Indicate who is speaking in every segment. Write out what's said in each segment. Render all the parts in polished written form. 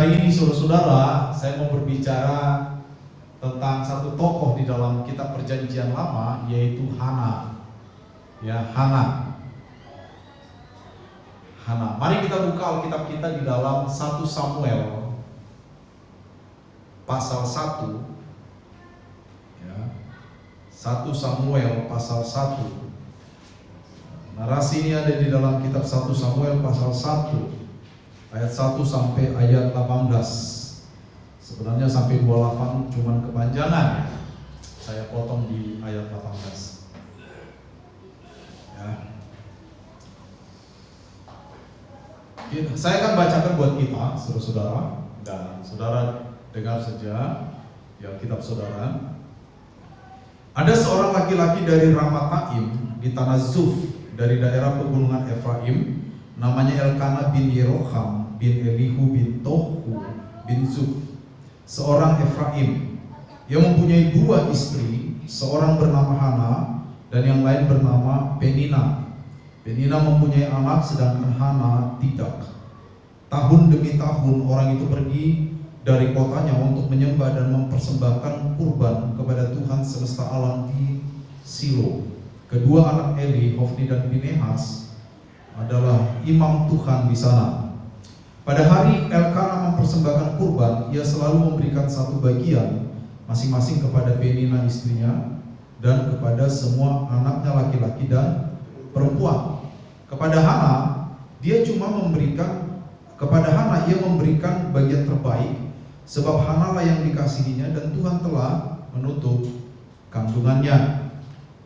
Speaker 1: Kali ini saudara-saudara, saya mau berbicara tentang satu tokoh di dalam kitab Perjanjian Lama, yaitu Hana. Ya, Hana. Mari kita buka Alkitab kita di dalam 1 Samuel pasal 1. Ya. 1 Samuel pasal 1. Narasi ini ada di dalam kitab 1 Samuel pasal 1. Ayat 1 sampai ayat 18. Sebenarnya sampai 28 cuman kepanjangan. Saya potong di ayat 18. Ya. Saya akan bacakan buat kita, saudara-saudara, dan saudara dengar saja ya kitab saudara. Ada seorang laki-laki dari Ramataim di tanah Zuf, dari daerah pegunungan Efraim, namanya Elkana bin Yeroham bin Elihu bin Tohu bin Zuf, seorang Efraim. Ia mempunyai 2 istri, seorang bernama Hana dan yang lain bernama Penina. Penina mempunyai anak sedangkan Hana tidak. Tahun demi tahun orang itu pergi dari kotanya untuk menyembah dan mempersembahkan kurban kepada Tuhan semesta alam di Silo. Kedua anak Eli, Hofni dan Pinehas, adalah imam Tuhan di sana. Pada hari Elkana mempersembahkan kurban, ia selalu memberikan satu bagian masing-masing kepada Penina istrinya dan kepada semua anaknya laki-laki dan perempuan. Kepada Hana, ia memberikan bagian terbaik, sebab Hana lah yang dikasihinya dan Tuhan telah menutup kandungannya.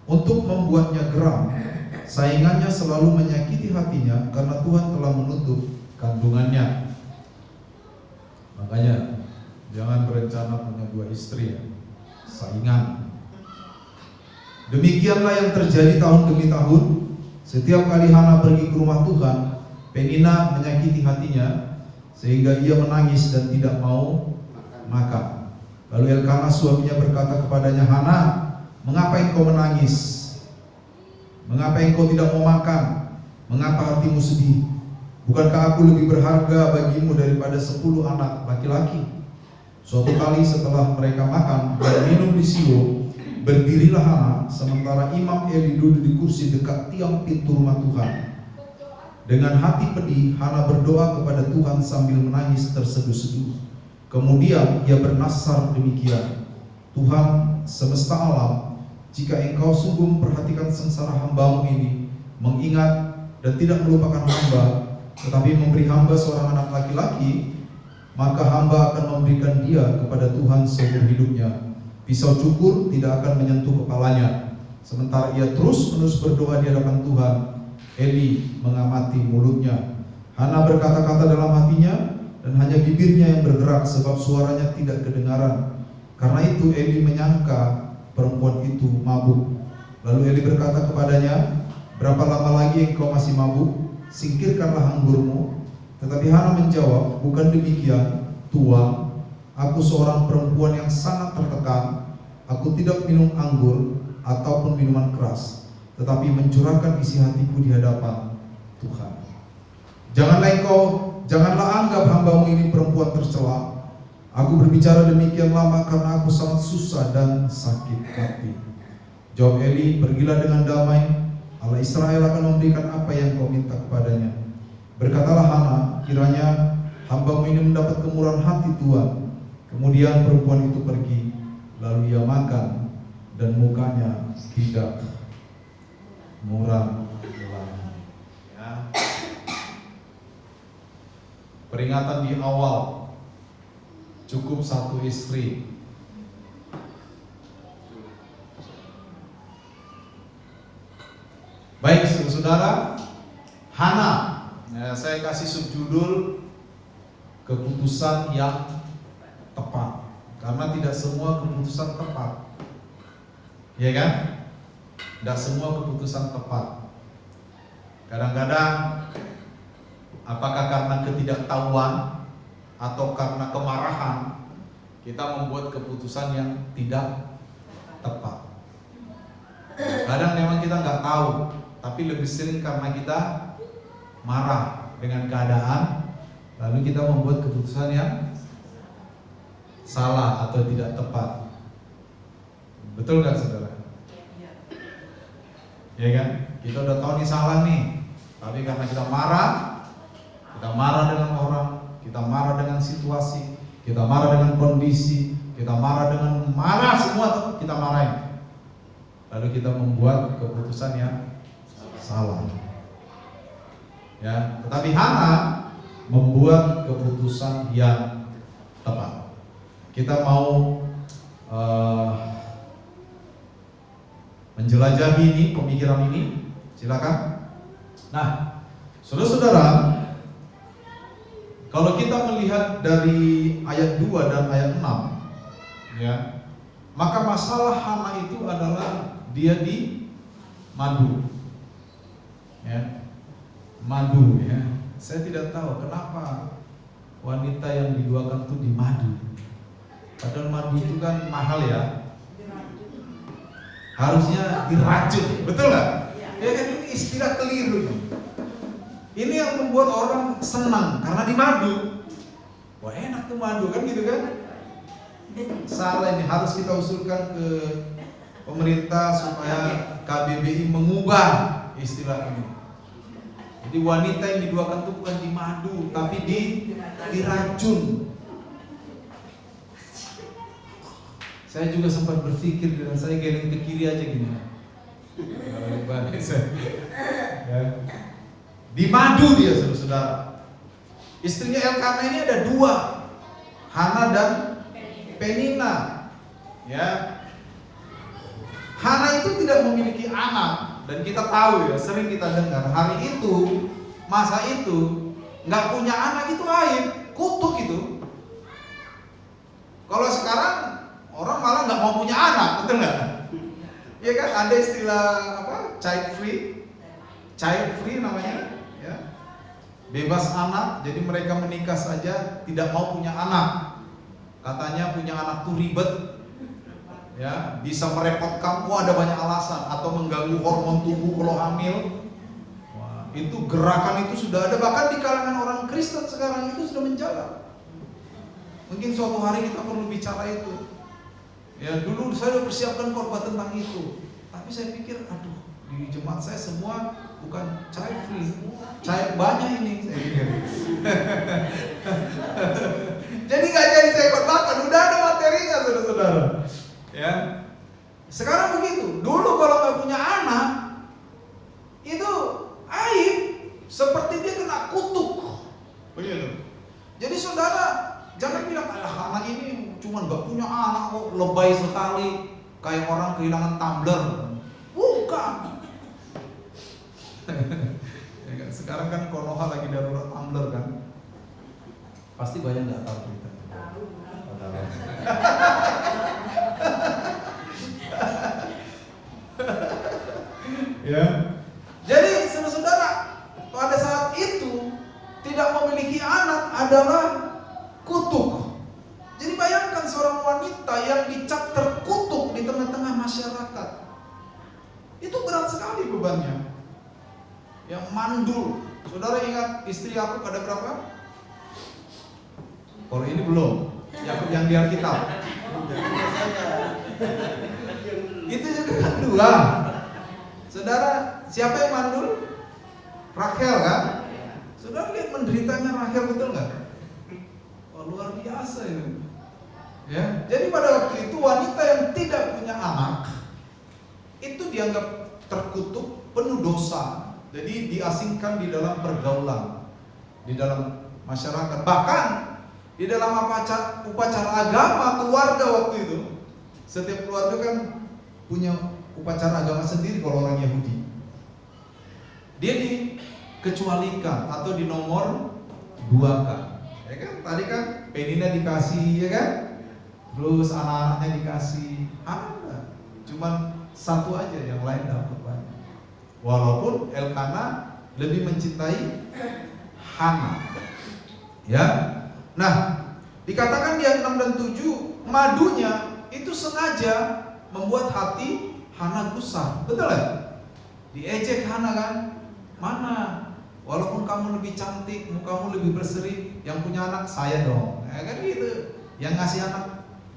Speaker 1: Untuk membuatnya geram, saingannya selalu menyakiti hatinya karena Tuhan telah menutup kandungannya. Makanya jangan berencana punya 2 istri ya, saingan. Demikianlah yang terjadi tahun demi tahun. Setiap kali Hana pergi ke rumah Tuhan, Penina menyakiti hatinya sehingga ia menangis dan tidak mau makan. Lalu Elkana suaminya berkata kepadanya, Hana, mengapa engkau menangis? Mengapa engkau tidak mau makan? Mengapa hatimu sedih? Bukankah aku lebih berharga bagimu daripada 10 anak laki-laki? Suatu kali setelah mereka makan dan minum di Silo, berdirilah Hana sementara imam Eli duduk di kursi dekat tiang pintu rumah Tuhan. Dengan hati pedih, Hana berdoa kepada Tuhan sambil menangis terseduh-seduh. Kemudian ia bernasar demikian, Tuhan semesta alam, jika engkau sungguh memperhatikan sengsara hambamu ini, mengingat dan tidak melupakan hamba, tetapi memberi hamba seorang anak laki-laki, maka hamba akan memberikan dia kepada Tuhan seumur hidupnya. Pisau cukur tidak akan menyentuh kepalanya. Sementara ia terus-menerus berdoa di hadapan Tuhan, Eli mengamati mulutnya. Hana berkata-kata dalam hatinya, dan hanya bibirnya yang bergerak sebab suaranya tidak kedengaran. Karena itu Eli menyangka perempuan itu mabuk. Lalu Eli berkata kepadanya, berapa lama lagi engkau masih mabuk? Singkirkanlah anggurmu. Tetapi Hana menjawab, bukan demikian, Tuan, aku seorang perempuan yang sangat tertekan. Aku tidak minum anggur ataupun minuman keras, tetapi mencurahkan isi hatiku di hadapan Tuhan. Janganlah anggap hambamu ini perempuan tercela. Aku berbicara demikian lama karena aku sangat susah dan sakit hati. Jawab Eli, pergilah dengan damai. Allah Israel akan memberikan apa yang kau minta kepadanya. Berkatalah Hana, kiranya hambamu ini mendapat kemurahan hati Tuhan. Kemudian perempuan itu pergi, lalu ia makan dan mukanya tidak muram lagi. Ya. Peringatan di awal, cukup 1 istri. Baik, saudara, Hana. Ya, saya kasih subjudul keputusan yang tepat, karena tidak semua keputusan tepat, ya kan? Tidak semua keputusan tepat. Kadang-kadang, apakah karena ketidaktahuan atau karena kemarahan, kita membuat keputusan yang tidak tepat. Kadang memang kita nggak tahu, tapi lebih sering karena kita marah dengan keadaan lalu kita membuat keputusan yang salah atau tidak tepat. Betul kan saudara? Ya kan? Kita udah tahu nih salah nih, tapi karena kita marah dengan orang, kita marah dengan situasi, kita marah dengan kondisi, kita marah dengan semua kita marahin. Lalu kita membuat keputusan yang salah. Ya, tetapi Hana membuat keputusan yang tepat. Kita mau menjelajahi ini, pemikiran ini, silakan. Nah, saudara-saudara, kalau kita melihat dari ayat 2 dan ayat 6, ya, maka masalah Hana itu adalah dia di madu, ya, madu, ya. Saya tidak tahu kenapa wanita yang diduakan itu di madu. Padahal madu itu kan mahal ya. Harusnya diracun, betul nggak? Ya kan, ini istilah keliru. Ini yang membuat orang senang karena di madu. Wah, enak tuh madu kan, gitu kan? Salah, ini harus kita usulkan ke pemerintah supaya KBBI mengubah istilah ini. Jadi wanita yang diduakan itu bukan di madu, tapi diracun. Saya juga sempat berpikir dan saya geleng ke kiri aja gini. Ya. Di madu dia, saudara-saudara. Istrinya Elkana ini ada 2, Hana dan Penina. Ya. Hana itu tidak memiliki anak, dan kita tahu ya, sering kita dengar hari itu, masa itu nggak punya anak itu aib, kutuk itu. Kalau sekarang orang malah nggak mau punya anak, betul nggak? Iya kan, ada istilah apa? Child free namanya, ya. Bebas anak, jadi mereka menikah saja tidak mau punya anak. Katanya punya anak tuh ribet, ya, bisa merepotkan. Ada banyak alasan, atau mengganggu hormon tubuh kalau hamil. Wah, itu gerakan itu sudah ada, bahkan di kalangan orang Kristen sekarang itu sudah menjalar. Mungkin suatu hari kita perlu bicara itu. Ya, dulu saya sudah persiapkan khotbah tentang itu, tapi saya pikir, aduh, di jemaat saya semua bukan child free, child banyak ini, saya pikir. Jadi nggak jadi saya khotbahkan, udah ada materinya, saudara-saudara. Ya, sekarang begitu. Dulu kalau nggak punya anak, itu aib, seperti dia kena kutuk, begitu. Jadi saudara, jangan bilang, anak ini cuma nggak punya anak kok, lebay sekali, kayak orang kehilangan tumbler. Bukan. Sekarang kan Konoha lagi darurat tumbler kan, pasti banyak nggak tahu kita. Ya. Jadi saudara, pada saat itu tidak memiliki anak adalah kutuk. Jadi bayangkan seorang wanita yang dicap terkutuk di tengah-tengah masyarakat. Itu berat sekali bebannya. Yang mandul. Saudara ingat istri Yakub ada berapa? Kalau ini belum. Yakub yang di Alkitab. Itu juga kan 2. Saudara, siapa yang mandul? Rachel kan? Saudara lihat menderitanya Rachel, betul nggak? Wah, luar biasa itu. Ya, jadi pada waktu itu wanita yang tidak punya anak itu dianggap terkutuk, penuh dosa. Jadi diasingkan di dalam pergaulan, di dalam masyarakat. Bahkan di dalam upacara agama keluarga waktu itu, setiap keluarga kan punya upacara agama sendiri kalau orang Yahudi. Dia dikecualikan atau dinomor 2-kan. Ya kan? Tadi kan Penina dikasih, ya kan? Terus anak-anaknya dikasih. Ada, cuman 1 aja, yang lain dapat banyak. Walaupun Elkana lebih mencintai Hana. Ya. Nah, dikatakan di ayat 6 dan 7, madunya itu sengaja membuat hati Hana gusar. Betul ya? Diejek Hana kan? Mana? Walaupun kamu lebih cantik, mukamu lebih berseri, yang punya anak saya dong. Kan gitu. Yang ngasih anak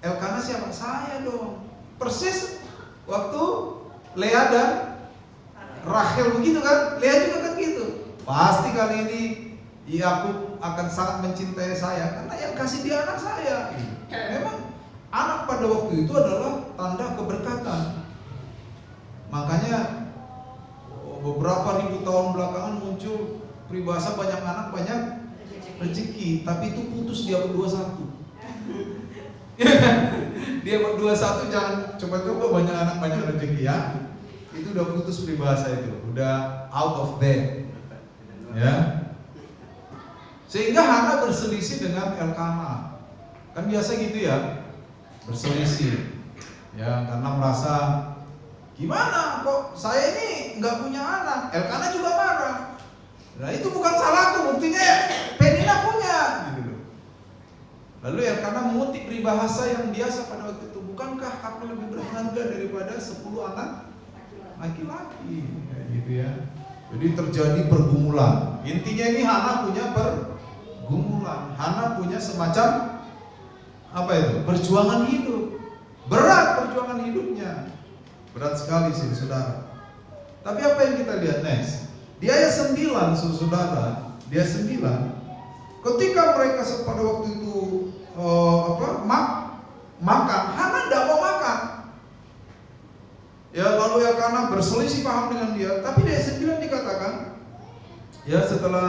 Speaker 1: Elkana siapa? Saya dong. Persis waktu Lea dan Rachel begitu kan? Lea juga kan gitu. Pasti kali ini Yakub akan sangat mencintai saya karena yang kasih dia anak saya. Memang anak pada waktu itu adalah tanda keberkatan. Makanya beberapa ribu tahun belakangan muncul peribahasa banyak anak banyak rezeki, tapi itu putus dia berdua satu. Dia berdua satu, jangan coba-coba banyak anak banyak rezeki ya. Itu udah putus peribahasa itu, udah out of date. Ya. Sehingga Hana berselisih dengan Elkana. Kan biasa gitu ya, berselisih. Ya, karena merasa gimana kok saya ini nggak punya anak. Elkana juga marah. Nah itu bukan salahku, buktinya Penina punya. Gitu. Lalu Elkana mengutip peribahasa yang biasa pada waktu itu, bukankah aku lebih berharga daripada 10 anak laki-laki? Ya, gitu ya. Jadi terjadi pergumulan. Intinya ini Hana punya pergumulan. Hana punya semacam apa itu? Perjuangan hidup. Berat perjuangan hidupnya. Berat sekali sih saudara. Tapi apa yang kita lihat next? Di ayat 9 saudara, di ayat 9, ketika mereka pada waktu itu makan, Hana tidak mau makan. Ya, lalu Elkana berselisih paham dengan dia. Tapi di ayat 9 dikatakan, ya setelah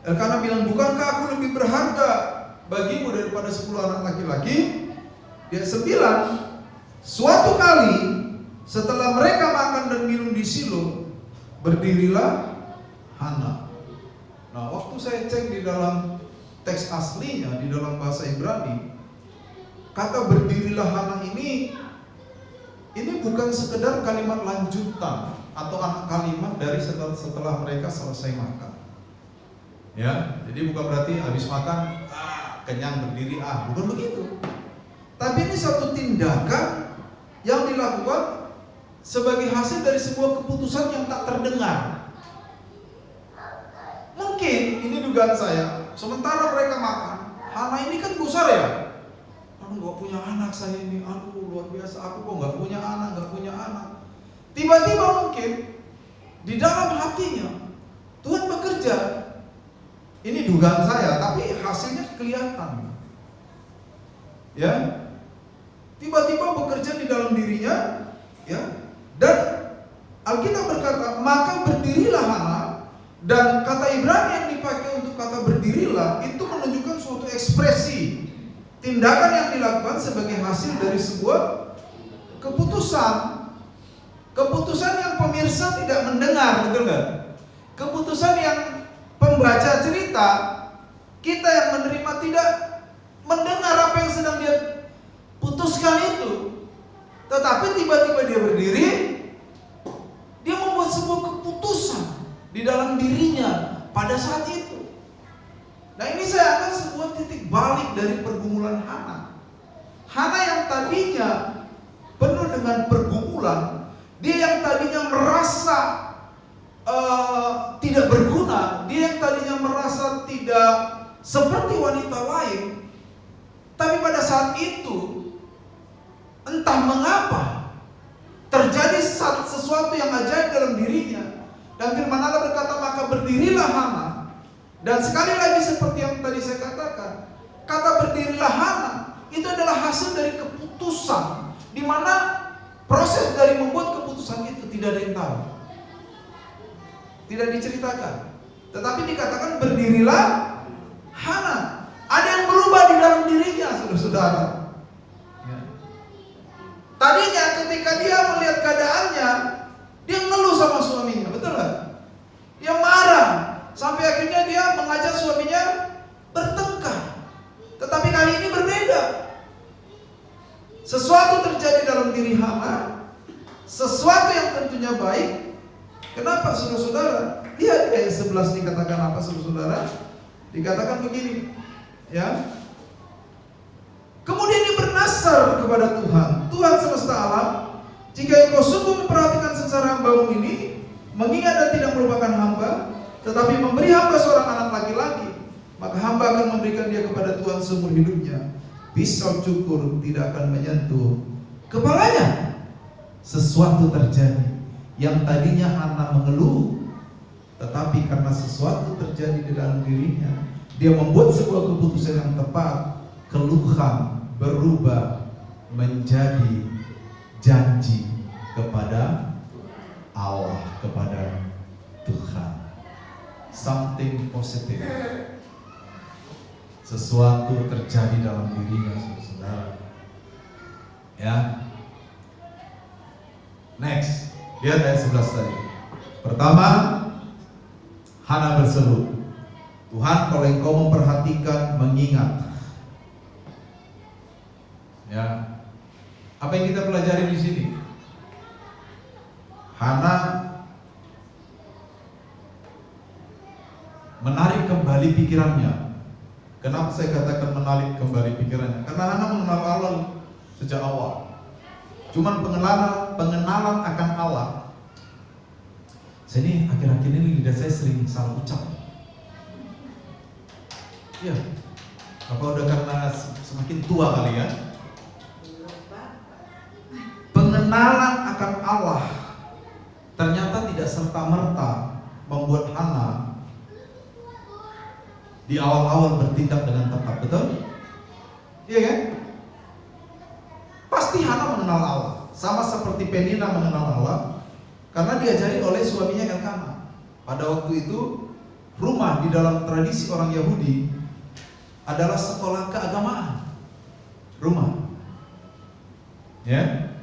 Speaker 1: Elkana bilang, bukankah aku lebih berharga bagimu daripada 10 anak laki-laki? Di ayat 9, suatu kali setelah mereka makan dan minum di Silo, berdirilah Hana. Nah, waktu saya cek di dalam teks aslinya, di dalam bahasa Ibrani, kata berdirilah Hana ini bukan sekedar kalimat lanjutan atau kalimat dari setelah mereka selesai makan. Ya, jadi bukan berarti habis makan kenyang berdiri bukan begitu. Tapi ini satu tindakan yang dilakukan sebagai hasil dari sebuah keputusan yang tak terdengar. Mungkin ini dugaan saya, sementara mereka makan, Hana ini kan gusar ya. Aduh, gak punya anak saya ini, aduh luar biasa, aku kok gak punya anak. Tiba-tiba mungkin di dalam hatinya Tuhan bekerja. Ini dugaan saya, tapi hasilnya kelihatan. Ya, tiba-tiba bekerja di dalam dirinya, ya. Dan Alkitab berkata, maka berdirilah Hana. Dan kata Ibrani yang dipakai untuk kata berdirilah itu menunjukkan suatu ekspresi tindakan yang dilakukan sebagai hasil dari sebuah keputusan. Keputusan yang pemirsa tidak mendengar, betul nggak? Keputusan yang pembaca cerita, kita yang menerima tidak mendengar apa yang sedang dia putuskan itu. Tetapi tiba-tiba dia berdiri, dia membuat sebuah keputusan di dalam dirinya pada saat itu. Nah, ini saya anggap sebuah titik balik dari pergumulan Hana. Hana yang tadinya penuh dengan pergumulan, dia yang tadinya merasa tidak berguna, dia yang tadinya merasa tidak seperti wanita lain. Tapi pada saat itu, entah mengapa terjadi sesuatu yang ajaib dalam dirinya. Dan firman Allah berkata, maka berdirilah Hana. Dan sekali lagi seperti yang tadi saya katakan, kata berdirilah Hana itu adalah hasil dari keputusan, di mana proses dari membuat keputusan itu tidak ada yang tahu, tidak diceritakan. Tetapi dikatakan berdirilah Hana. Ada yang berubah di dalam dirinya, saudara-saudara. Tadinya ketika dia melihat keadaannya, dia ngeluh sama suaminya, betul gak? Dia marah, sampai akhirnya dia mengajak suaminya bertengkar. Tetapi kali ini berbeda. Sesuatu terjadi dalam diri Hana, sesuatu yang tentunya baik. Kenapa saudara-saudara? Lihat ayat 11 dikatakan apa saudara-saudara? Dikatakan begini, ya. Kemudian dia bernasar kepada Tuhan, Tuhan semesta alam, jika engkau sungguh memperhatikan sengsara hambamu ini, mengingat dan tidak melupakan hamba, tetapi memberi hamba seorang anak laki-laki, maka hamba akan memberikan dia kepada Tuhan seumur hidupnya. Pisau cukur tidak akan menyentuh kepalanya. Sesuatu terjadi yang tadinya Hana mengeluh, tetapi karena sesuatu terjadi di dalam dirinya, dia membuat sebuah keputusan yang tepat. Keluhan berubah menjadi janji kepada Allah, kepada Tuhan. Something positive. Sesuatu terjadi dalam dirinya, saudara. Ya. Next, lihat ayat 11 tadi. Pertama, Hana berseru, Tuhan, kalau Engkau memperhatikan, mengingat. Ya. Apa yang kita pelajari di sini? Hana menarik kembali pikirannya. Kenapa saya katakan menarik kembali pikirannya? Karena Hana mengenal Allah sejak awal. Cuman pengenalan akan Allah. Saya ini akhir-akhir ini lidah saya sering salah ucap. Iya. Apa udah karena semakin tua kali ya? Pengenalan akan Allah ternyata tidak serta-merta membuat Hana di awal-awal bertindak dengan tepat, betul? Iya kan? Pasti Hana mengenal Allah, sama seperti Penina mengenal Allah, karena diajari oleh suaminya Elkana. Pada waktu itu, rumah di dalam tradisi orang Yahudi adalah sekolah keagamaan. Rumah, ya.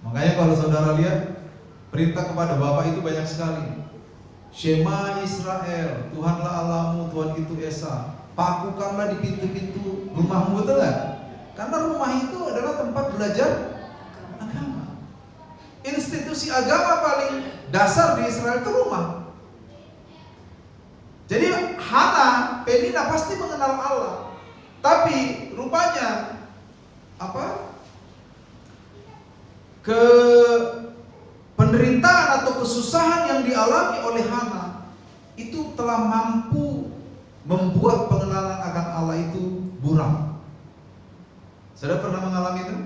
Speaker 1: Makanya kalau saudara lihat perintah kepada Bapak itu banyak sekali. Shema Israel, Tuhanlah Allahmu, Tuhan itu Esa. Pakukanlah di pintu-pintu rumahmu, betul gak? Karena rumah itu adalah tempat belajar agama. Institusi agama paling dasar di Israel itu rumah. Jadi Hana, Penina pasti mengenal Allah. Tapi rupanya penderitaan atau kesusahan yang dialami oleh Hana itu telah mampu membuat pengenalan akan Allah itu buram. Saudara pernah mengalami itu?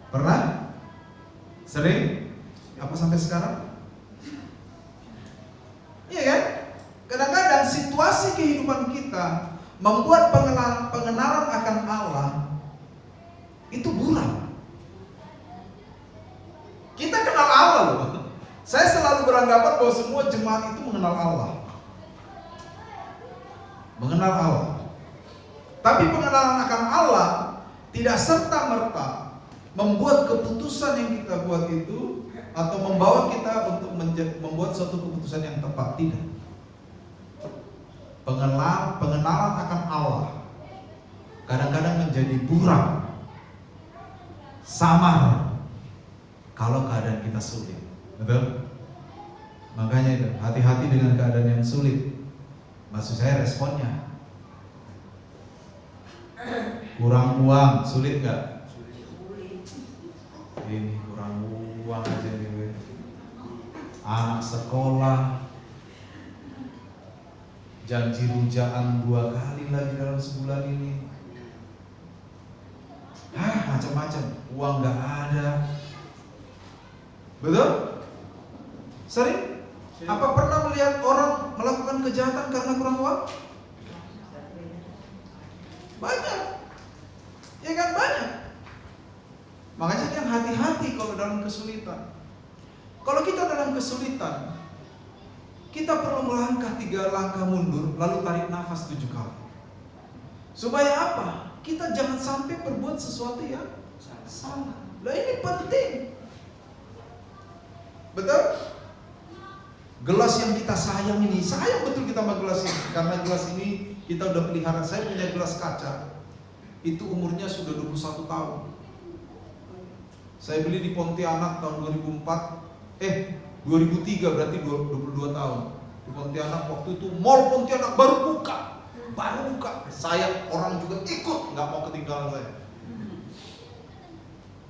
Speaker 1: Pernah? Sering? Apa sampai sekarang? Iya kan? Kadang-kadang situasi kehidupan kita membuat pengenalan akan Allah itu buram. Kita kenal Allah loh. Saya selalu beranggapan bahwa semua jemaat itu mengenal Allah. Mengenal Allah. Tapi pengenalan akan Allah tidak serta-merta membuat keputusan yang kita buat itu atau membawa kita untuk membuat suatu keputusan yang tepat. Tidak. Pengenalan akan Allah kadang-kadang menjadi buram, samar kalau keadaan kita sulit. Betul? Makanya itu, hati-hati dengan keadaan yang sulit. Maksud saya responnya. Kurang uang, sulit gak? Ini kurang uang aja nih. Anak sekolah, janji rujaan 2 kali lagi dalam sebulan ini. Macam-macam, uang gak ada. Betul? Sering? Apa pernah melihat orang melakukan kejahatan karena kurang uang? Banyak. Ya kan, banyak. Makanya yang hati-hati kalau dalam kesulitan. Kalau kita dalam kesulitan, kita perlu melangkah 3 langkah mundur, lalu tarik nafas 7 kali. Supaya apa? Kita jangan sampai berbuat sesuatu yang salah. Nah, ini penting. Betul? Gelas yang kita sayang ini, sayang betul kita sama gelas ini. Karena gelas ini kita udah pelihara. Saya punya gelas kaca, itu umurnya sudah 21 tahun. Saya beli di Pontianak tahun 2003, berarti 22 tahun. Di Pontianak waktu itu Mall Pontianak baru buka. Saya orang juga ikut, nggak mau ketinggalan saya.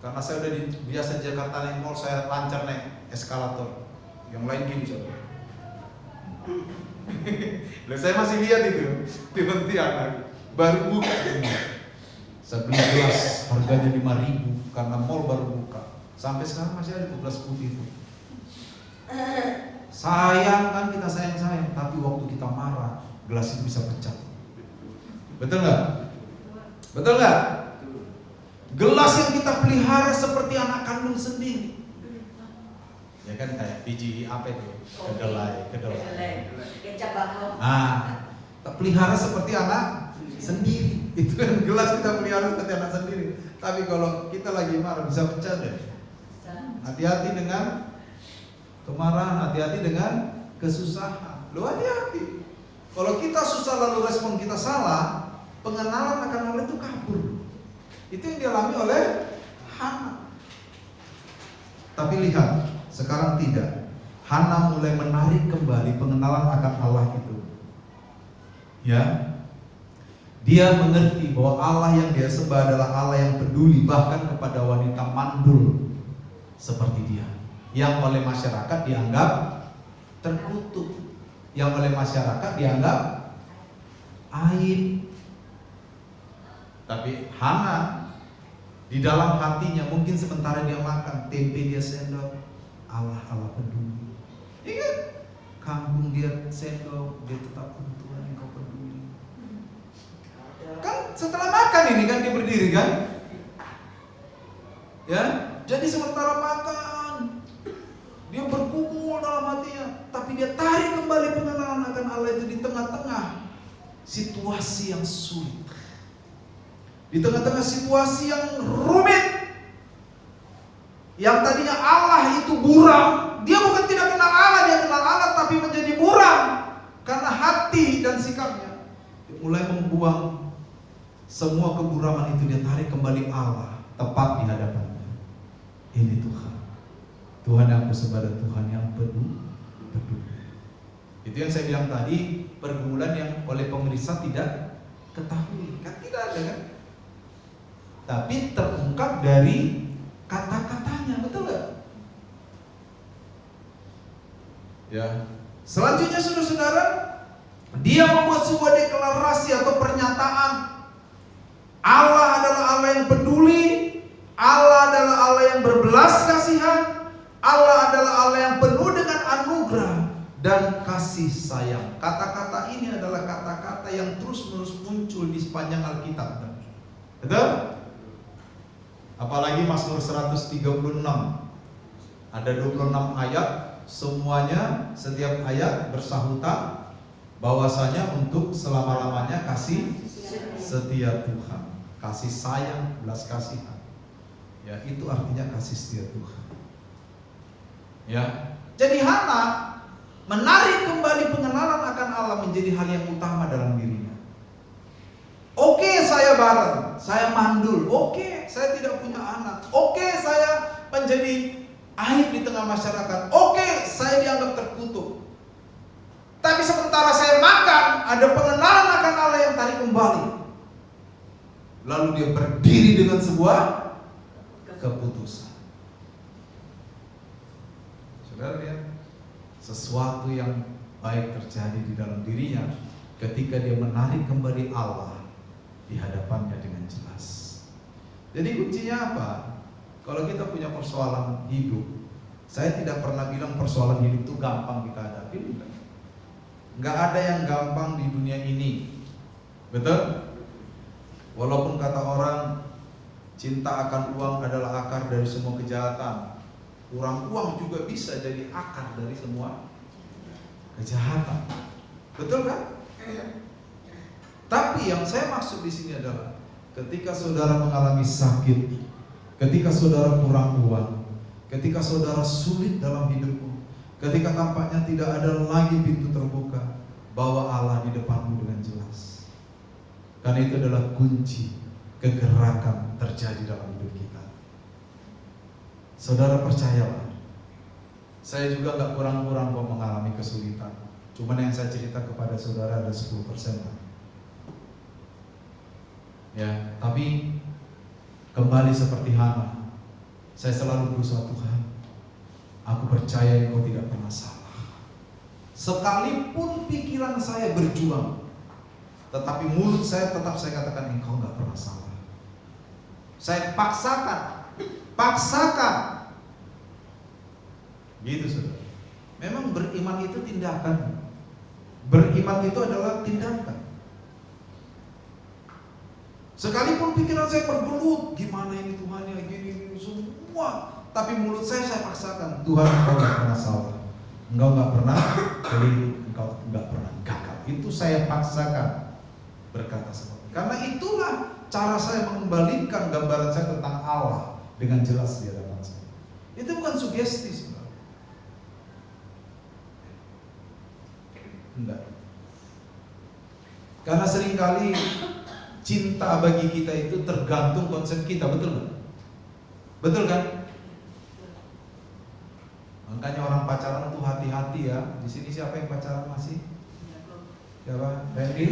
Speaker 1: Karena saya udah biasa di Jakarta naik mall, saya lancar naik eskalator. Yang lain gini saudara. Loh, saya masih lihat itu di Pontianak, baru buka ini. Saya beli gelas harganya 5.000 karena mall baru buka. Sampai sekarang masih ada gelas putih itu. Sayang kan, kita sayang-sayang, tapi waktu kita marah gelas itu bisa pecah. Betul nggak? Betul nggak? Gelas yang kita pelihara seperti anak kandung sendiri. Ya kan, kayak biji apa itu? Kedelai.
Speaker 2: Kecap bakau.
Speaker 1: Kita pelihara seperti anak sendiri. Itu kan gelas kita pelihara seperti anak sendiri. Tapi kalau kita lagi marah bisa pecah deh. Hati-hati dengan kemarahan, hati-hati dengan kesusahan. Lo hati-hati. Kalau kita susah lalu respon kita salah, pengenalan akan Allah itu kabur. Itu yang dialami oleh Hana. Tapi lihat, sekarang tidak. Hana mulai menarik kembali pengenalan akan Allah itu. Ya, dia mengerti bahwa Allah yang dia sembah adalah Allah yang peduli bahkan kepada wanita mandul seperti dia, yang oleh masyarakat dianggap terkutuk, yang oleh masyarakat dianggap aib. Tapi Hana di dalam hatinya, mungkin sementara dia makan tempe dia sendok, Allah peduli. Ingat, kangkung dia sendok, dia tetap Tuhan engkau peduli. Kan setelah makan ini kan dia berdiri kan? Ya, jadi sementara makan dia bergumul dalam hatinya, tapi dia tarik kembali pengenalan akan Allah itu di tengah-tengah situasi yang sulit, di tengah-tengah situasi yang rumit. Yang tadinya Allah itu buram, dia bukan tidak kenal Allah, dia kenal Allah tapi menjadi buram karena hati dan sikapnya. Dia mulai membuang semua keburaman itu, dia tarik kembali Allah tepat di hadapannya. Ini Tuhan yang aku sembah, Tuhan yang peduli. Itu yang saya bilang tadi, pergumulan yang oleh pemeriksa tidak ketahui, kan tidak ada kan? Tapi terungkap dari kata-katanya, betul gak? Ya. Selanjutnya saudara-saudara, dia membuat sebuah deklarasi atau pernyataan. Allah adalah Allah yang peduli, Allah adalah Allah yang berbelas kasihan, Allah adalah Allah yang penuh dengan anugerah dan kasih sayang. Kata-kata ini adalah kata-kata yang terus-menerus muncul di sepanjang Alkitab. Betul? Apalagi Mazmur 136. Ada 26 ayat, semuanya setiap ayat bersahutan bahwasanya untuk selama-lamanya kasih setia Tuhan, kasih sayang, belas kasihan. Ya, itu artinya kasih setia Tuhan. Ya. Jadi Hana menarik kembali pengenalan akan Allah menjadi hal yang utama dalam dirinya. Oke, saya bareng, saya mandul. Oke, saya tidak punya anak. Oke, saya menjadi aib di tengah masyarakat. Oke, saya dianggap terkutuk. Tapi sementara saya makan, ada pengenalan akan Allah yang tarik kembali. Lalu dia berdiri dengan sebuah keputusan. Saudara lihat, sesuatu yang baik terjadi di dalam dirinya ketika dia menarik kembali Allah di hadapannya dengan jelas. Jadi kuncinya apa? Kalau kita punya persoalan hidup, saya tidak pernah bilang persoalan hidup itu gampang kita hadapi. Nggak ada yang gampang di dunia ini, betul? Walaupun kata orang cinta akan uang adalah akar dari semua kejahatan, kurang uang juga bisa jadi akar dari semua kejahatan, betul kan? Tapi yang saya maksud di sini adalah ketika saudara mengalami sakit, ketika saudara kurang uang, ketika saudara sulit dalam hidupmu, ketika tampaknya tidak ada lagi pintu terbuka, bawa Allah di depanmu dengan jelas. Karena itu adalah kunci kegerakan terjadi dalam hidup kita. Saudara percayalah, saya juga gak kurang-kurang kok mengalami kesulitan. Cuman yang saya cerita kepada saudara ada 10% lah. Ya, tapi kembali seperti Hana, saya selalu berusaha, Tuhan, aku percaya Engkau tidak pernah salah. Sekalipun pikiran saya berjuang, tetapi mulut saya tetap saya katakan engkau nggak pernah salah. Saya paksakan. Gitu saudara. Memang beriman itu tindakan. Beriman itu adalah tindakan. Sekalipun pikiran saya bergelut, gimana ini Tuhan ya gini semua, tapi mulut saya paksakan, Tuhan engkau nggak pernah salah, engkau nggak pernah keliru, engkau nggak pernah gagal. Itu saya paksakan berkata seperti. Karena itulah cara saya mengembalikan gambaran saya tentang Allah dengan jelas di hadapan saya. Itu bukan sugesti sebenarnya. Enggak. Karena seringkali cinta bagi kita itu tergantung konsep kita, betul nggak? Betul kan? Makanya orang pacaran tuh hati-hati ya. Di sini siapa yang pacaran masih? Siapa? Randy?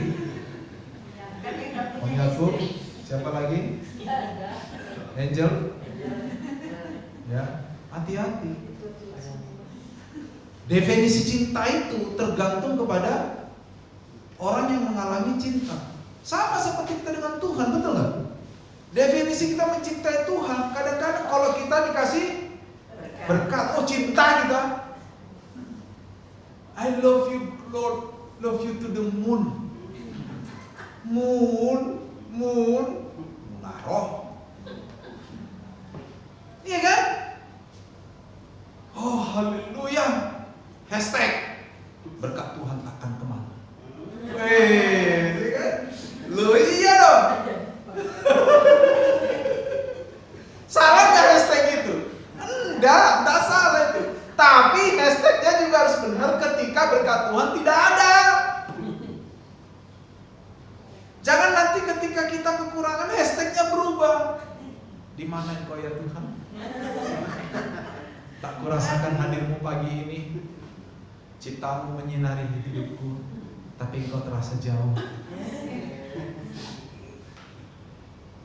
Speaker 1: Om Yakub? Siapa lagi? Angel? Ya, hati-hati. Definisi cinta itu tergantung kepada orang yang mengalami cinta. Sama seperti kita dengan Tuhan, betul nggak? Definisi kita mencintai Tuhan, kadang-kadang kalau kita dikasih berkat, oh cinta kita. I love you Lord, love you to the moon. Moon, ngaroh. Iya kan? Oh haleluya. Hashtag berkat Tuhan akan kemana? Iya kan? Loh iya dong. Salah nggak hashtag itu? Enggak salah itu. Tapi hashtagnya juga harus benar ketika berkat Tuhan tidak ada. Jangan nanti ketika kita kekurangan hashtagnya berubah. Di mana engkau ya Tuhan? Tak kurasakan hadirmu pagi ini. Ciptamu menyinari hidupku, tapi engkau terasa jauh.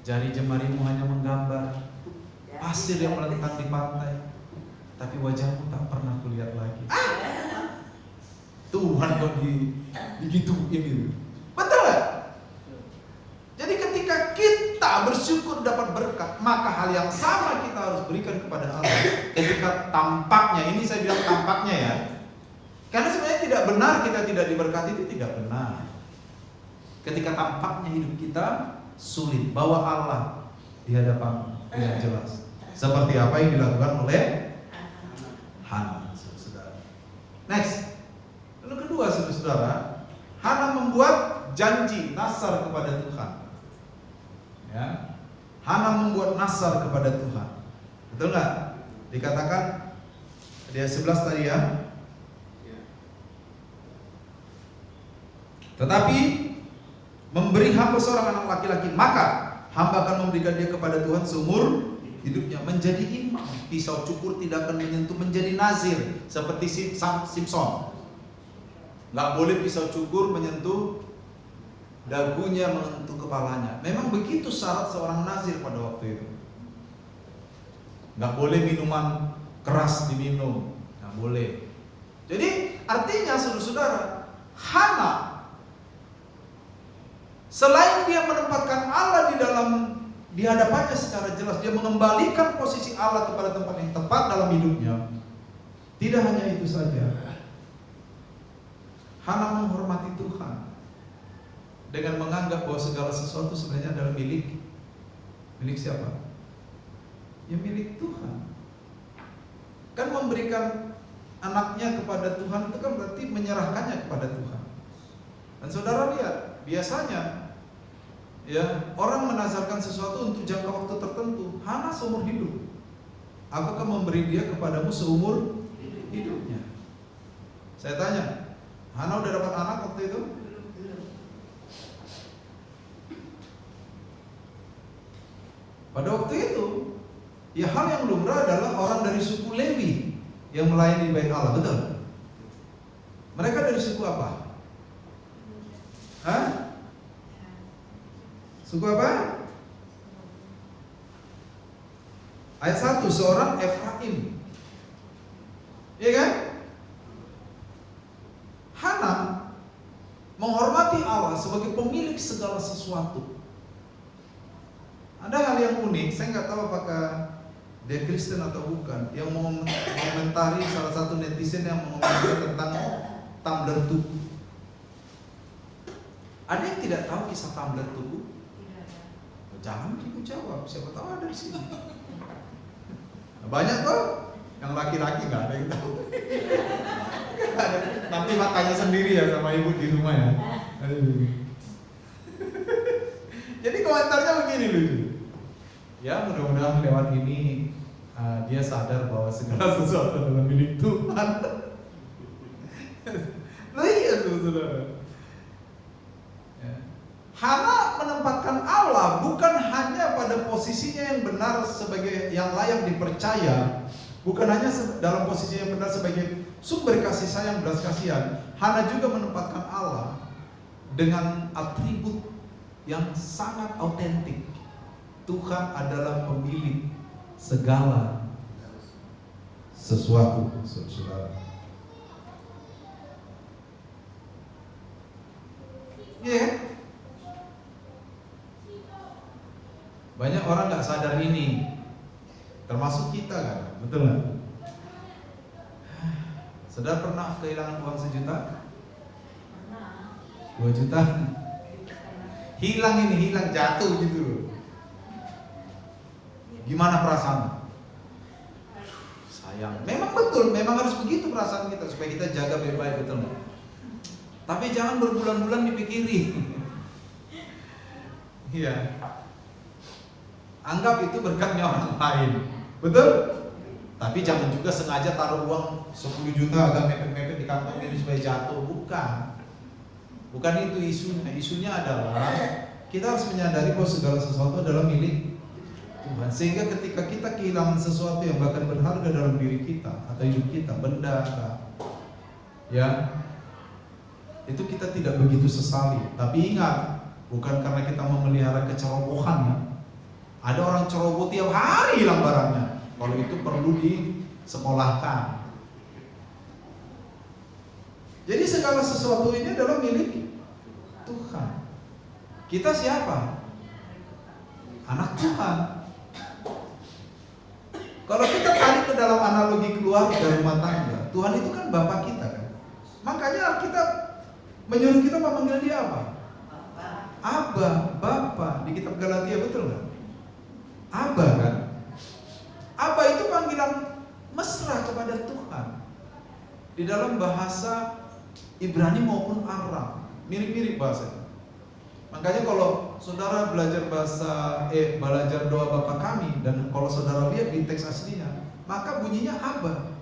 Speaker 1: Jari jemarimu hanya menggambar pasir yang melentang di pantai, tapi wajahmu tak pernah kulihat lagi. Tuhan kok digituin gitu. Betul gak? Jadi ketika kita bersyukur dapat berkat, maka hal yang sama kita harus berikan kepada Allah. Ketika tampaknya, ini saya bilang tampaknya ya, karena sebenarnya tidak benar kita tidak diberkati, itu tidak benar. Ketika tampaknya hidup kita sulit, bawa Allah di hadapan dengan jelas. Seperti apa yang dilakukan oleh Hana, saudara. Next, lalu kedua, saudara, Hana membuat janji nasar kepada Tuhan. Ya, Hana membuat nasar kepada Tuhan. Betul nggak? Dikatakan di ayat 11 tadi ya. Tetapi memberi hamba seorang anak laki-laki, maka hamba akan memberikan dia kepada Tuhan seumur hidupnya, menjadi imam. Pisau cukur tidak akan menyentuh, menjadi nazir seperti Simpson. Nggak boleh pisau cukur menyentuh dagunya, menyentuh kepalanya. Memang begitu syarat seorang nazir pada waktu itu. Nggak boleh minuman keras diminum, nggak boleh. Jadi artinya saudara-saudara, Hana selain dia menempatkan Allah di hadapannya secara jelas, dia mengembalikan posisi Allah kepada tempat yang tepat dalam hidupnya. Tidak hanya itu saja, Hana menghormati Tuhan dengan menganggap bahwa segala sesuatu sebenarnya adalah milik siapa? Ya milik Tuhan. Kan memberikan anaknya kepada Tuhan itu kan berarti menyerahkannya kepada Tuhan. Dan saudara lihat, biasanya ya orang menazarkan sesuatu untuk jangka waktu tertentu. Hana seumur hidup. Aku akan memberi dia kepadamu seumur hidupnya. Saya tanya, Hana udah dapat anak waktu itu? Pada waktu itu, ya hal yang lumrah adalah orang dari suku Lewi yang melayani bait Allah, betul? Mereka dari suku apa? Hah? Suku apa? Ayat 1, seorang Efraim. Iya kan? sebagai pemilik segala sesuatu. Ada hal yang unik, saya nggak tahu apakah dia Kristen atau bukan, yang mengomentari salah satu netizen yang mengomentari tentang tumbler tubuh. Ada yang tidak tahu kisah tumbler tubuh? Jangan ibu jawab, siapa tahu ada di sini. Banyak tuh yang laki-laki nggak ada yang tahu. Nanti matanya sendiri ya sama ibu di rumah ya. Jadi komentarnya begini lucu. Ya mudah-mudahan lewat ini dia sadar bahwa segala sesuatu adalah milik Tuhan. Loh iya tuh saudara. Hana menempatkan Allah bukan hanya pada posisinya yang benar sebagai yang layak dipercaya, bukan hanya dalam posisi yang benar sebagai sumber kasih sayang belas kasihan. Hana juga menempatkan Allah dengan atribut yang sangat autentik. Tuhan adalah pemilik segala sesuatu, saudara. Iya. Banyak orang nggak sadar ini, termasuk kita kan, betul nggak? Saudara pernah kehilangan uang 1 juta?
Speaker 2: Pernah.
Speaker 1: 2 juta? Hilang jatuh gitu. Gimana perasaan? Sayang. Memang betul, memang harus begitu perasaan kita supaya kita jaga baik-baik, betul nggak? Tapi jangan berbulan-bulan dipikiri. Iya. Anggap itu berkatnya orang lain, betul? Tapi jangan juga sengaja taruh uang 10 juta agak mepet-mepet di kantong ini supaya jatuh, bukan itu isunya. Isunya adalah kita harus menyadari bahwa segala sesuatu adalah milik Tuhan. Sehingga ketika kita kehilangan sesuatu yang bahkan berharga dalam diri kita atau hidup kita, benda, ya, itu kita tidak begitu sesali. Tapi ingat, bukan karena kita memelihara kecerobohan ya. Ada orang ceroboh tiap hari hilang barangnya. Kalau itu perlu disekolahkan. Jadi segala sesuatu ini adalah milik Tuhan. Kita siapa? Anak Tuhan. Kalau kita tarik ke dalam analogi keluarga rumah tangga, Tuhan itu kan Bapa kita kan. Makanya Alkitab menyuruh kita memanggil dia apa? Abba, Bapa. Di kitab Galatia, betul nggak? Abba kan? Abba itu panggilan mesra kepada Tuhan. Di dalam bahasa Ibrani maupun Aram, mirip-mirip bahasanya. Makanya kalau saudara belajar belajar doa Bapa kami, dan kalau saudara lihat di teks aslinya, maka bunyinya Abba.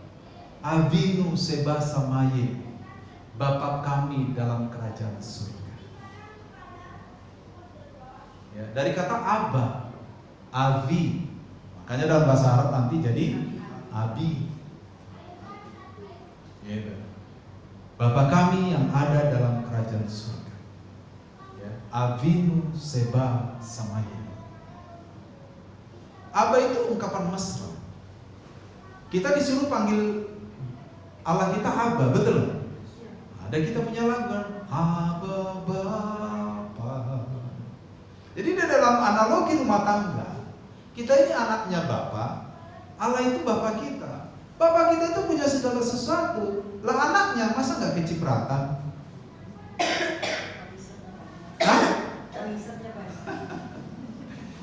Speaker 1: Avinu seba samaye, Bapa kami dalam kerajaan surga. Ya, dari kata Abba, Avi, makanya dalam bahasa Arab nanti jadi Abi. Gitu. Bapa kami yang ada dalam kerajaan surga. Ya, Avinu seba samaye. Abba itu ungkapan mesra. Kita disuruh panggil Allah kita Abba, betul? Ada kita punya lagu Abba Bapa. Jadi dalam analogi rumah tangga, kita ini anaknya Bapa, Allah itu Bapa kita. Bapa kita itu punya segala sesuatu. Lah anaknya masa nggak kecipratan? Hah?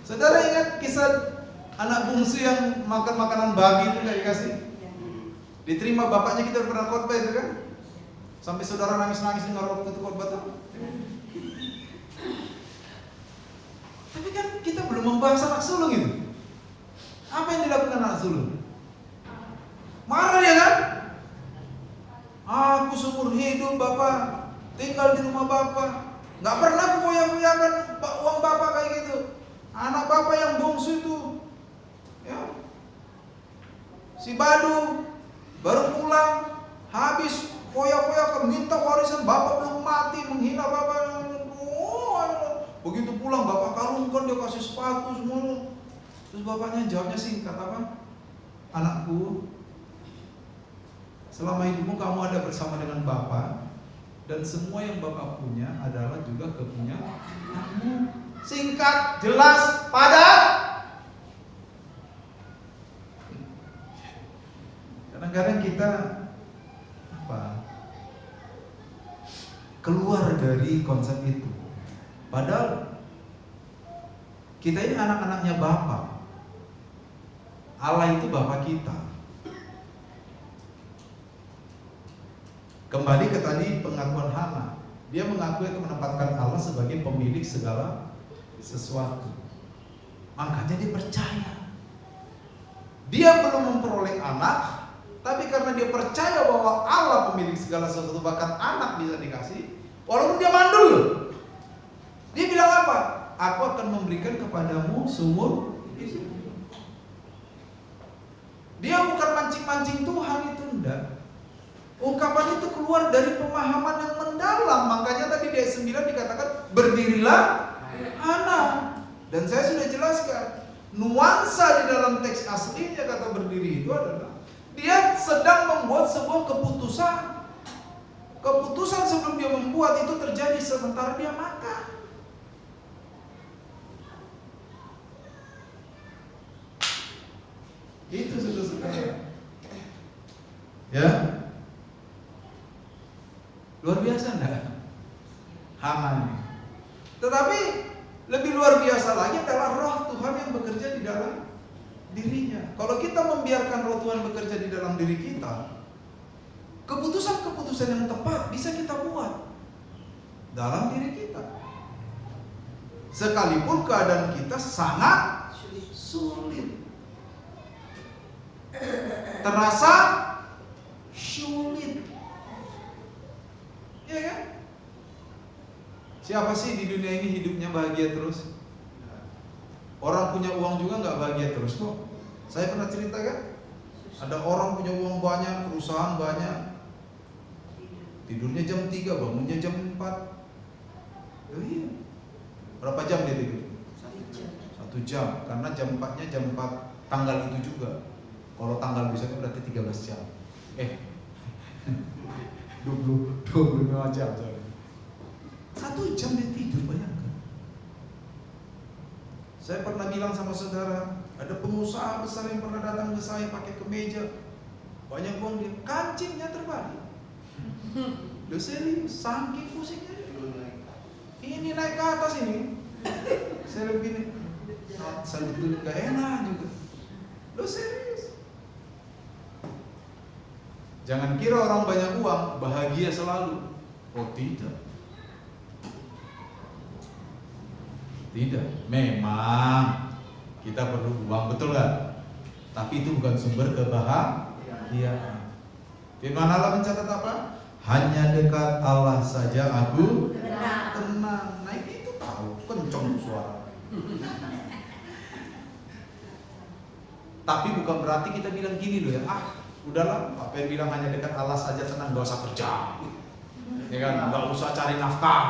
Speaker 1: Saudara ingat kisah anak bungsu yang makan makanan babi itu nggak dikasih? Diterima bapaknya, kita pernah khotbah itu kan? Sampai saudara nangis-nangis dengar waktu itu khotbah tuh. Tapi kan kita belum membahas anak sulung itu. Apa yang dilakukan anak sulung? Marah ya kan? Aku seumur hidup Bapak tinggal di rumah Bapak, nggak pernah kufoya-foyakan uang Bapak kayak gitu. Anak Bapak yang bungsu itu, ya, si Badu baru pulang, habis foya-foya minta warisan, Bapak belum mati, menghina Bapak. Begitu pulang Bapak kalungkan, dia kasih sepatu semua. Terus bapaknya jawabnya singkat apa? Anakku, selama hidupmu kamu ada bersama dengan Bapak, dan semua yang Bapak punya adalah juga kepunyaanmu. Singkat, jelas, padat. Kadang-kadang kita keluar dari konsep itu. Padahal kita ini anak-anaknya Bapa. Allah itu Bapa kita. Kembali ke tadi pengakuan Hana. Dia mengaku itu menempatkan Allah sebagai pemilik segala sesuatu. Makanya dia percaya. Dia belum memperoleh anak, tapi karena dia percaya bahwa Allah pemilik segala sesuatu, bahkan anak bisa dikasih, walaupun dia mandul. Dia bilang apa? Aku akan memberikan kepadamu seumur hidup. Dia bukan mancing-mancing Tuhan, itu enggak. Ungkapan itu keluar dari pemahaman yang mendalam. Makanya tadi di ayat 9 dikatakan berdirilah Hana. Dan saya sudah jelaskan, nuansa di dalam teks aslinya kata berdiri itu adalah dia sedang membuat sebuah keputusan. Keputusan sebelum dia membuat itu terjadi sementara dia makan. Itu saudara-saudara. Ya, luar biasa enggak? Hana ini. Tetapi lebih luar biasa lagi adalah roh Tuhan yang bekerja di dalam dirinya. Kalau kita membiarkan roh Tuhan bekerja di dalam diri kita, keputusan-keputusan yang tepat bisa kita buat dalam diri kita. Sekalipun keadaan kita sangat sulit. Terasa sulit. Ya kan? Siapa sih di dunia ini hidupnya bahagia terus? Orang punya uang juga nggak bahagia terus kok. Saya pernah cerita kan? Ada orang punya uang banyak, perusahaan banyak, tidurnya jam 3, bangunnya jam 4. Oh iya. Berapa jam dia tidur? 1 jam. Karena jam 4-nya jam 4 tanggal itu juga. Kalau tanggal besoknya berarti 13 jam. 25 jam. 1 jam dia tidur, bayangkan. Saya pernah bilang sama saudara, ada pengusaha besar yang pernah datang ke saya pakai kemeja, banyak uang, dia kancingnya terbalik. Loh serius, saking pusingnya. Ini naik ke atas ini. Saya begini, saya betul gak enak juga. Loh serius. Jangan kira orang banyak uang bahagia selalu. Oh tidak. Tidak. Memang kita perlu uang, betul gak? Tapi itu bukan sumber kebahagiaan. Firman Allah mencatat apa? Hanya dekat Allah saja aku tenang. Nah itu tahu, kenceng suara. Tapi bukan berarti kita bilang gini loh ya, udahlah, apa yang bilang hanya dekat Allah saja tenang, gak usah kerja, ya kan, gak usah cari nafkah,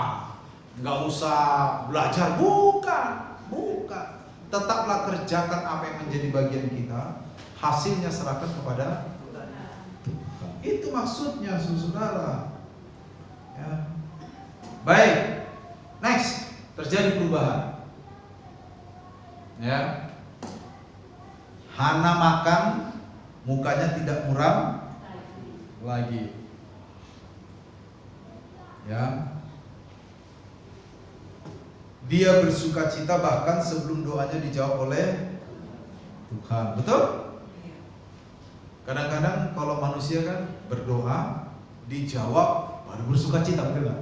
Speaker 1: gak usah belajar, bukan. Tetaplah kerjakan apa yang menjadi bagian kita, hasilnya serahkan kepada Tuhan. Itu maksudnya, saudara. Ya. Baik, next, terjadi perubahan. Ya, Hana makan, mukanya tidak muram lagi. Ya. Dia bersukacita bahkan sebelum doanya dijawab oleh Tuhan. Betul? Kadang-kadang kalau manusia kan berdoa dijawab baru bersukacita, betul nggak?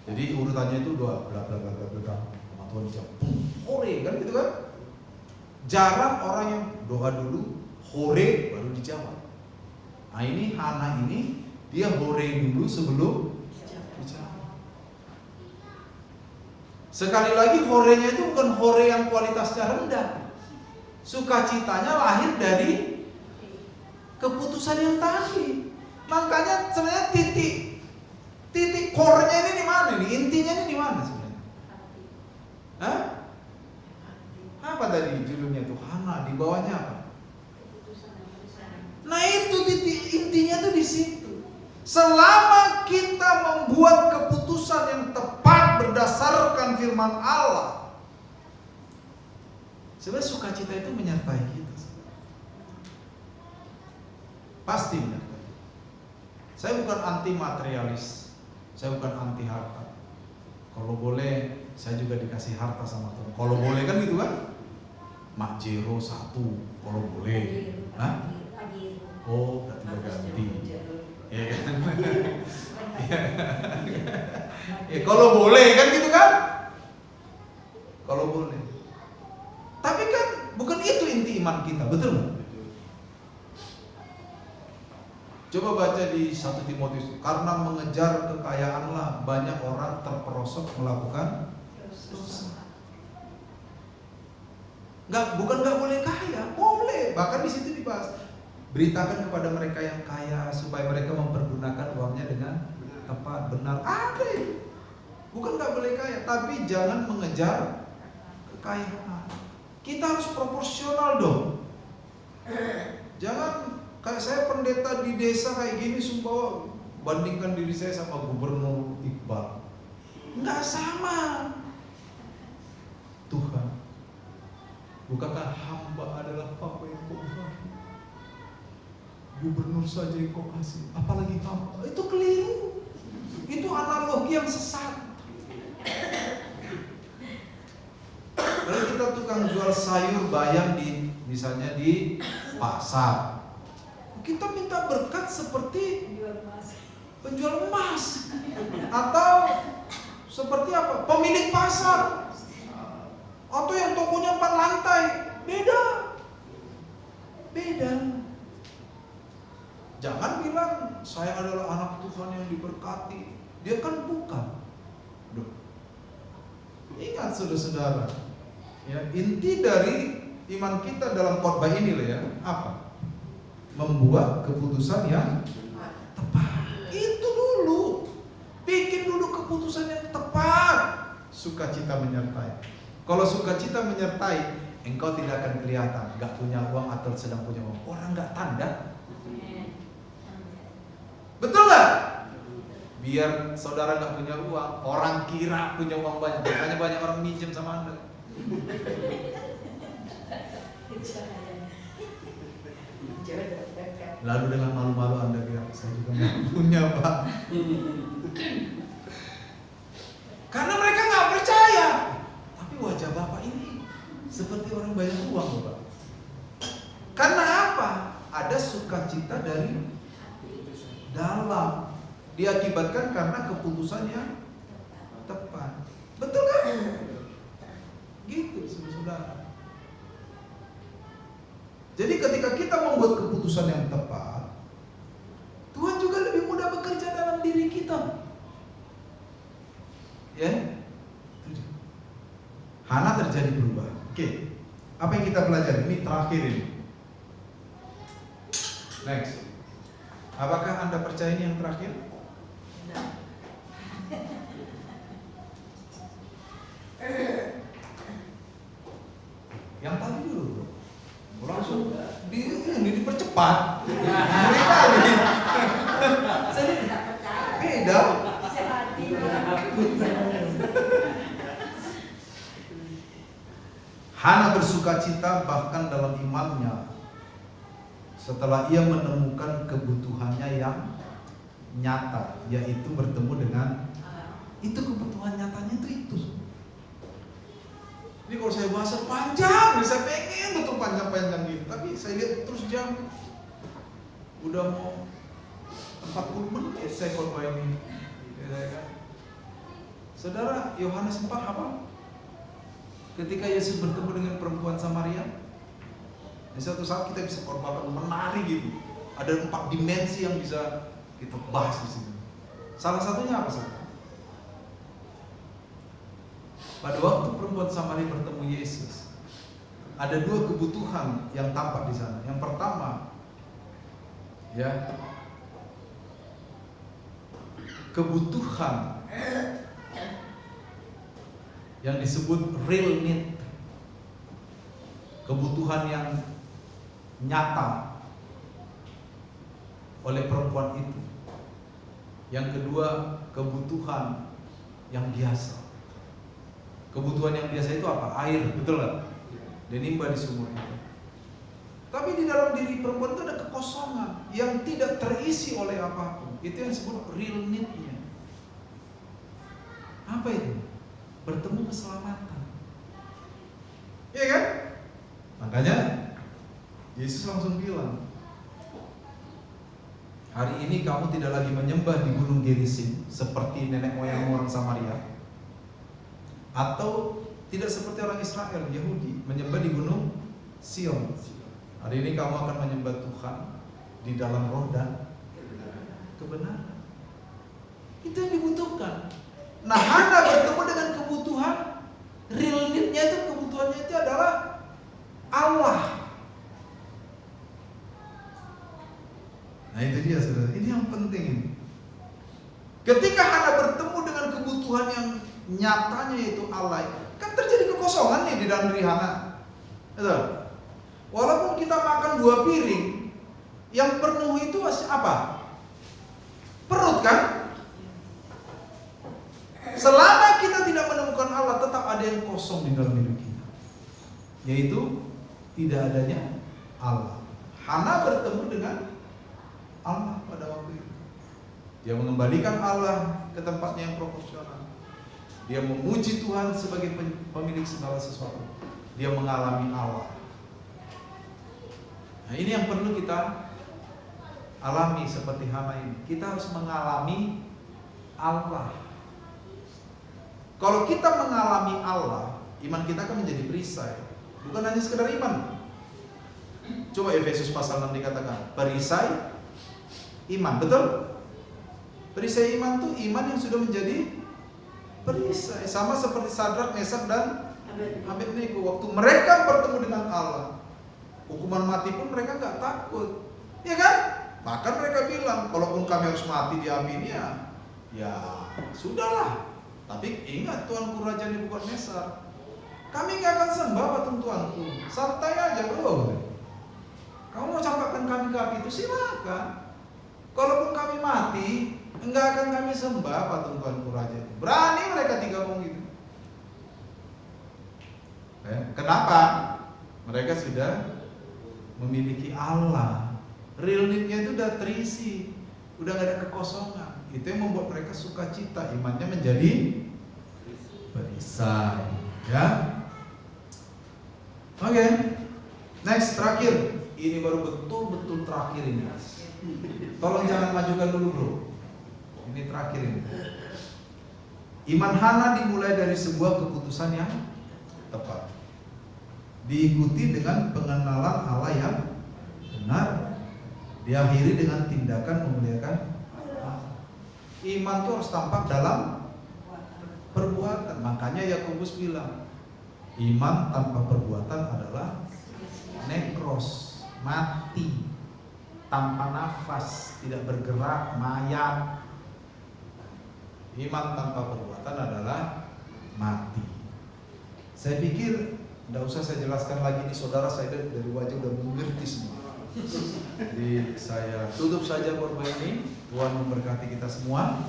Speaker 1: Jadi urutannya itu doa bla bla bla bla bla sama Tuhan dijawab. Hore kan gitu kan? Jarang orang yang doa dulu, hore baru dijawab. Nah ini Hana ini dia hore dulu sebelum dijawab. Sekali lagi horenya itu bukan hore yang kualitasnya rendah. Sukacitanya lahir dari keputusan yang tadi. Makanya sebenarnya titik core-nya ini di mana nih? Intinya ini di mana sebenarnya? Hah? Apa tadi judulnya tuh? Hana, di bawahnya apa? Nah itu titik intinya tuh di situ. Selama kita membuat keputusan yang tepat berdasarkan firman Allah, sebenarnya sukacita itu menyertai kita. Pasti menyertai. Saya bukan anti materialis, saya bukan anti harta. Kalau boleh, saya juga dikasih harta sama Tuhan. Kalau boleh kan gitu kan? Mak Jero 1, kalau boleh. Hah? Oh, berarti berganti. Ya kan? Ya, kalau boleh kan gitu kan? Kalau boleh. Tapi kan bukan itu inti iman kita, betul nggak? Coba baca di 1 Timotius. Karena mengejar kekayaanlah banyak orang terperosok melakukan dosa. Bukan nggak boleh kaya, boleh. Bahkan di situ dibahas. Beritakan kepada mereka yang kaya supaya mereka mempergunakan uangnya dengan tepat, benar. Ada. Bukan nggak boleh kaya, tapi jangan mengejar kekayaan. Kita harus proporsional dong. Jangan kayak saya pendeta di desa kayak gini, sumpah bandingkan diri saya sama Gubernur Iqbal. Nggak sama. Tuhan, bukankah hamba adalah apa yang kau beri? Gubernur saja yang kau kasih, apalagi hamba. Itu keliru. Itu analogi yang sesat. Kalau kita tukang jual sayur bayam misalnya di pasar, kita minta berkat seperti penjual emas atau seperti apa? Pemilik pasar atau yang tokonya 4 lantai. Beda. Jangan bilang saya adalah anak Tuhan yang diberkati. Dia kan bukan. Ingat saudara-saudara, ya, inti dari iman kita dalam khotbah ini loh ya, apa? Membuat keputusan yang tepat. Itu dulu. Bikin dulu keputusan yang tepat. Sukacita menyertai. Kalau sukacita menyertai, engkau tidak akan kelihatan gak punya uang atau sedang punya uang. Orang gak tanda. Betul gak? Biar saudara gak punya uang, orang kira punya uang banyak. Makanya banyak orang minjem sama Anda. Lalu dengan malu-malu Anda bilang, saya juga gak punya, Pak. Karena mereka gak percaya. Tapi wajah Bapak ini seperti orang banyak uang, Bapak. Karena apa? Ada sukacita dari dalam, diakibatkan karena keputusannya tepat. Betul kan? Gitu saudara. Jadi ketika kita membuat keputusan yang tepat, Tuhan juga lebih mudah bekerja dalam diri kita. Ya, Hana terjadi perubahan. Oke, apa yang kita pelajari? Ini terakhir ini. Next. Apakah Anda percaya ini yang terakhir? Yang tadi dulu, langsung dipercepat.
Speaker 2: Saya tidak percaya.
Speaker 1: Beda. Hana bersukacita bahkan dalam imannya setelah ia menemukan kebutuhannya yang nyata, yaitu bertemu dengan itu. Kebutuhan nyatanya itu. Ini kalau saya bahas panjang, saya pengen betul panjang-panjang gitu, tapi saya lihat terus jam udah mau 40 menit saya khotbah ini. Saudara, Yohanes 4 apa? Ketika Yesus bertemu dengan perempuan Samaria, di suatu saat kita bisa khotbah menarik gitu. Ada 4 dimensi yang bisa kita bahas di sini. Salah satunya apa saudara? Pada waktu perempuan Samaria bertemu Yesus, ada 2 kebutuhan yang tampak di sana. Yang pertama, ya, kebutuhan yang disebut real need, kebutuhan yang nyata oleh perempuan itu. Yang kedua, kebutuhan yang biasa. Kebutuhan yang biasa itu apa? Air, betul nggak? Dan nimba di sumur itu. Tapi di dalam diri perempuan itu ada kekosongan yang tidak terisi oleh apapun. Itu yang disebut real need-nya. Apa itu? Bertemu keselamatan. Iya kan? Makanya Yesus langsung bilang, hari ini kamu tidak lagi menyembah di Gunung Gerizim seperti nenek moyang orang Samaria, atau tidak seperti orang Israel, Yahudi, menyembah di Gunung Sion. Hari ini kamu akan menyembah Tuhan di dalam roh dan kebenaran. Itu yang dibutuhkan. Nah, Hana bertemu dengan kebutuhan real need-nya itu, kebutuhannya itu adalah Allah. Nah, itu dia saudara. Ini yang penting ini. Ketika Hana bertemu dengan kebutuhan yang nyatanya itu Allah, kan terjadi kekosongan nih di dalam diri Hana. Betul? Walaupun kita makan 2 piring, yang penuh itu apa? Perut kan? Selama kita tidak menemukan Allah, tetap ada yang kosong di dalam hidup kita, yaitu tidak adanya Allah. Hana bertemu dengan Allah pada waktu itu. Dia mengembalikan Allah ke tempatnya yang proporsional. Dia memuji Tuhan sebagai pemilik segala sesuatu. Dia mengalami Allah. Nah, ini yang perlu kita alami seperti Hana ini. Kita harus mengalami Allah. Kalau kita mengalami Allah, iman kita akan menjadi perisai. Bukan hanya sekedar iman. Coba Efesus pasal 6 dikatakan, perisai iman, betul? Perisai iman itu iman yang sudah menjadi perisai. Sama seperti Sadrak, Mesak dan Abednego. Waktu mereka bertemu dengan Allah, hukuman mati pun mereka nggak takut, ya kan? Bahkan mereka bilang, kalaupun kami harus mati di api ini ya sudahlah. Tapi ingat, Tuanku Raja Nebukadnezar, kami nggak akan sembah patung Tuanku. Santai aja bro. Kamu mau campakkan kami ke api itu silakan. Kalaupun kami mati, enggak akan kami sembah patung Tuanku Raja itu. Berani mereka 3 ngomong gitu. Kenapa? Mereka sudah memiliki Allah. Real need-nya itu udah terisi, udah gak ada kekosongan. Itu yang membuat mereka sukacita, imannya menjadi perisai. Ya, oke. Next, terakhir. Ini baru betul-betul terakhir ini. Tolong jangan majukan dulu bro. Ini terakhir ini. Iman Hana dimulai dari sebuah keputusan yang tepat, diikuti dengan pengenalan Allah yang benar, diakhiri dengan tindakan memuliakan Allah. Iman itu harus tampak dalam perbuatan. Makanya Yakobus bilang, iman tanpa perbuatan adalah nekros, mati, tanpa nafas, tidak bergerak, mayat. Iman tanpa perbuatan adalah mati. Saya pikir tidak usah saya jelaskan lagi, ini saudara saya dari wajah udah mengerti semua. Jadi saya tutup saja khotbah ini. Tuhan memberkati kita semua.